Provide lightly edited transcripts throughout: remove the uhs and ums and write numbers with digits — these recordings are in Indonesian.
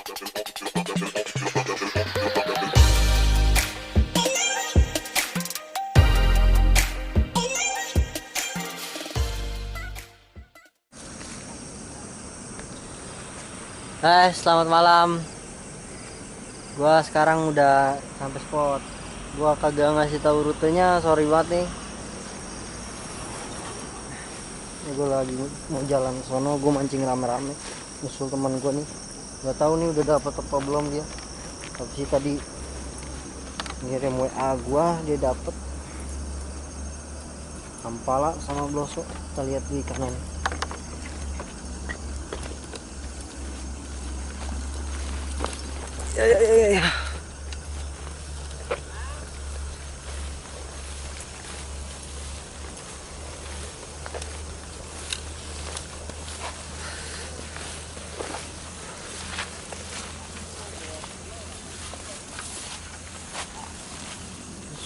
Hai, selamat malam. Gua sekarang udah sampai spot. Gua kagak ngasih tahu rutenya, sorry banget nih. Ini gua lagi mau jalan sono, gua mancing rame-rame. Nyusul teman gua nih. Gak tahu nih udah dapat apa belum dia. Tapi sih tadi ngirim WA gua, dia dapet ampala sama bloso. Kita lihat di kanan. Ya.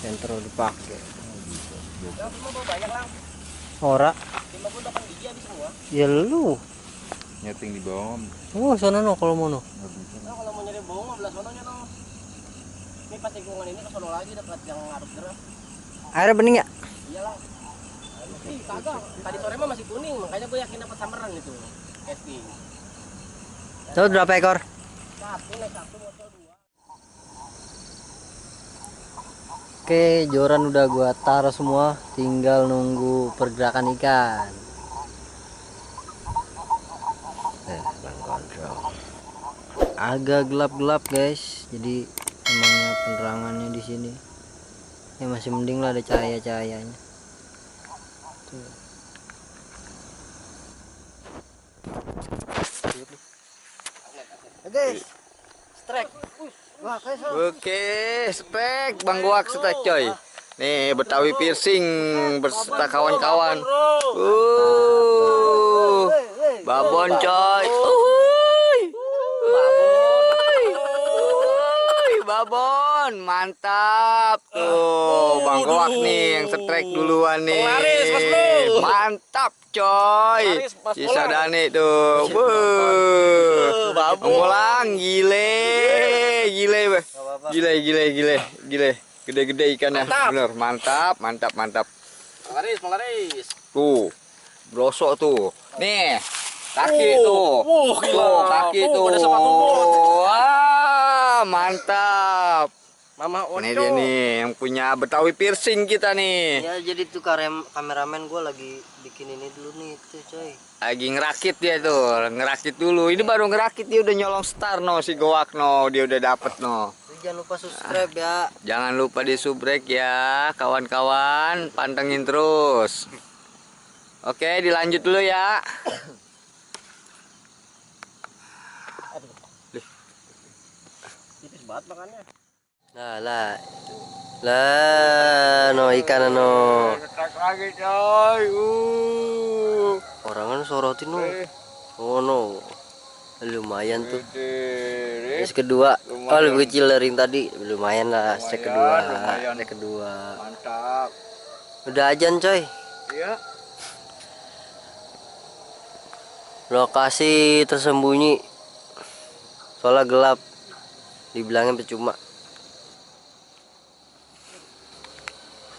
Sentro dipakai. Ora. 58 biji habis semua. Ya lu. Nyeting di bawah. Oh, sana no kalau mau no. Nah, kalau mau nyari bohong belah sononya no. Ini pas tikungan ini ke sono lagi dekat yang ngarep deras. Airnya bening ya? Iyalah. Ih, kagak. Tadi sore mah masih kuning, makanya gue yakin dapat samperan itu. Casting. Tahu berapa ekor? Satu, naik satu, motor dua. Oke, joran udah gua taruh semua, tinggal nunggu pergerakan ikan. Bang kontrol. Agak gelap-gelap guys, jadi emangnya penerangannya di sini. Ya masih mending lah ada cahaya-cahayanya. Tuh. Guys, strike. Wah, Oke, spek Bang Goak strike coy. Nih Betawi piercing berserta kawan-kawan. Babon coy. Babon, mantap tuh Bang Goak nih yang strike duluan nih. Mantap coy. Sisa Dani tuh. Babon gile weh. Gile. Gede-gede ikannya. Bener, mantap. Polaris. Tuh. Brosok tuh. Nih. Kaki tuh. Tuh, kaki tuh. Wah, mantap. Mama Oco. Ini dia nih yang punya Betawi piercing kita nih. ya jadi tuh kameramen gue lagi bikin ini dulu nih tuh coy. Lagi ngerakit dia tuh, ngerakit dulu. Ini baru ngerakit, dia udah nyolong star no si Goak no, dia udah dapet no. Jangan lupa subscribe ya. Jangan lupa di subrek ya kawan-kawan, pantengin terus. Oke, dilanjut dulu ya. Tipis banget makannya. Lah, no ikan no. Ketak lagi coy. Orang kan sorotin no. Oh no. Lumayan tuh. Strike kedua. Oh, lebih kecil dari yang tadi. Lumayan lah strike kedua. Strike kedua. Mantap. Udah ajan coy. Iya. Lokasi tersembunyi. Soalnya gelap. Dibilangnya percuma.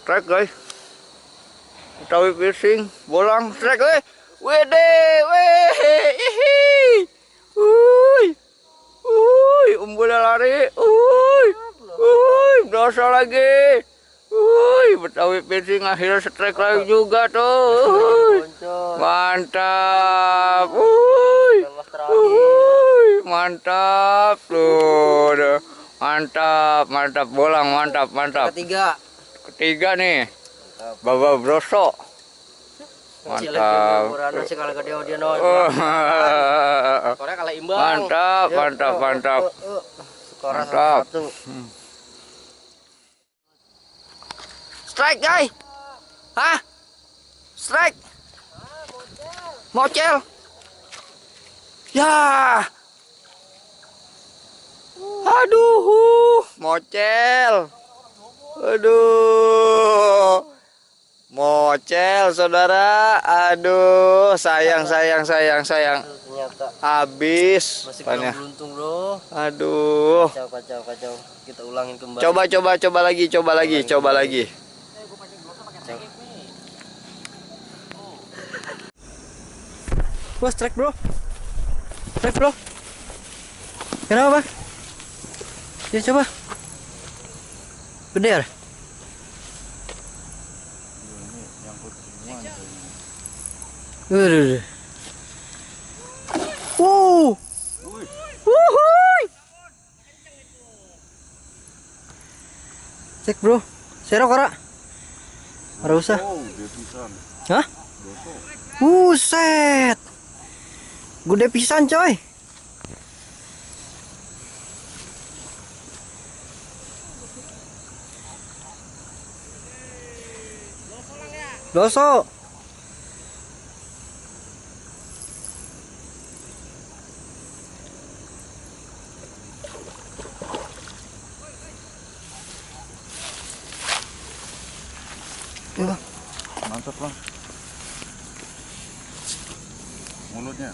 Strike guys. Betawi piercing, bolang strike weh. Wede, weh. Umbulnya lari. Dosa lagi. Betawi piercing akhirnya strike lagi juga tuh. Mantap. Mantap tuh. Mantap bolang, mantap. Ketiga nih. Baba Brosok. Mantap. Sore kalah imbang. Mantap. Strike, guys. Hah? Strike. Mocel. Ya. Aduh, mocel. Aduh. Pocel, saudara. Aduh, sayang. Ternyata Habis. masih Pannya. kurang beruntung, bro. Aduh. Kacau. Kita ulangin kembali. Coba lagi. Wah, strike bro. Kenapa bang? Ya coba. Gede ya? Udah. Wuhui. Cek bro. Serok ora? Ora usah. Hah? Buset. Gede pisan coy. Doso. Ya, Mantap bang. Mulutnya.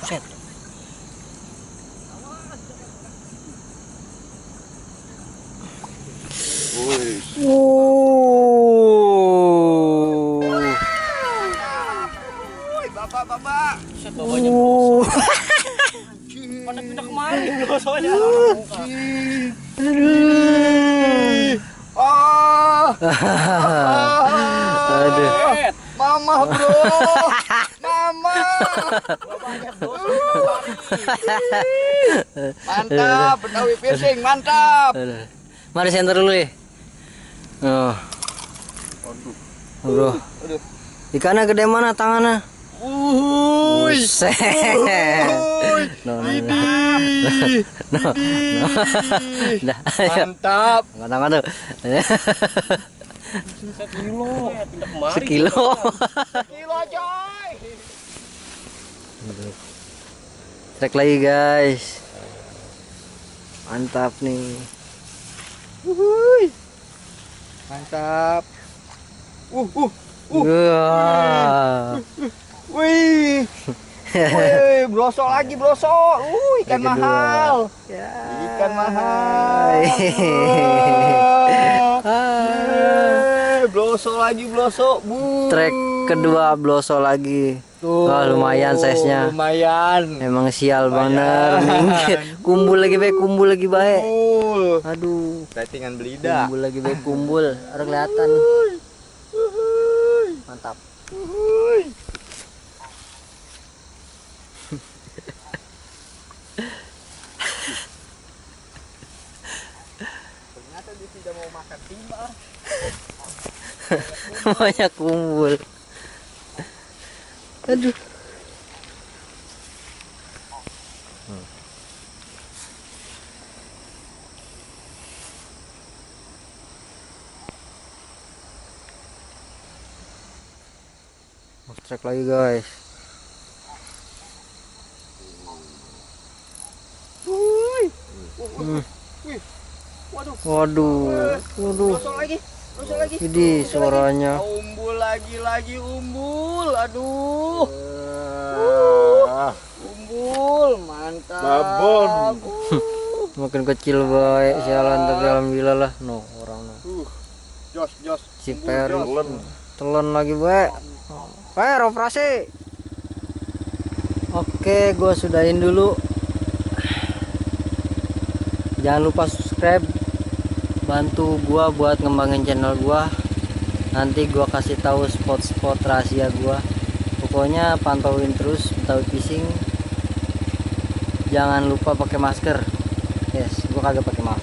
set. Wih. Bapak. Set bawahnya pada pindah kemari bro soalnya. Aduh. Mama bro. Mantap, Betawi fishing, mantap. Mari center dulu ya. Oh. Bro. Ikannya gede mana tangannya? Buset. No. Mantap. Angkat tuh. Sekilo. Kilo coy. Trek lagi guys. Mantap nih. Mantap. Wah. Wih. Brosol lagi. Ikan Yang kedua. mahal. Ya. Ikan mahal. Blosol lagi. Trek kedua bloso lagi. Wah, lumayan size-nya. Lumayan. Emang sial bener. Kumbul lagi baik. Aduh. Settingan belida. Kumbul lagi baik. Ada kelihatan. Mantap. Ternyata dia tidak mau makan timah. Banyak kumbul. Aduh. Trek lagi guys. Waduh. Brosol lagi. Ini suaranya. Umbul lagi umbul. Aduh. Umbul, mantap. Babon. Makin kecil baik sialan tapi alhamdulillah lah. No orang no. Jos. Si Peri telan lagi baik. Operasi. Oke, gua sudahin dulu. Jangan lupa subscribe, bantu gua buat ngembangin channel gua. Nanti gua kasih tahu spot-spot rahasia gua. Pokoknya pantauin terus Betawi Fishing. Jangan lupa pakai masker. Yes, gua kagak pakai masker.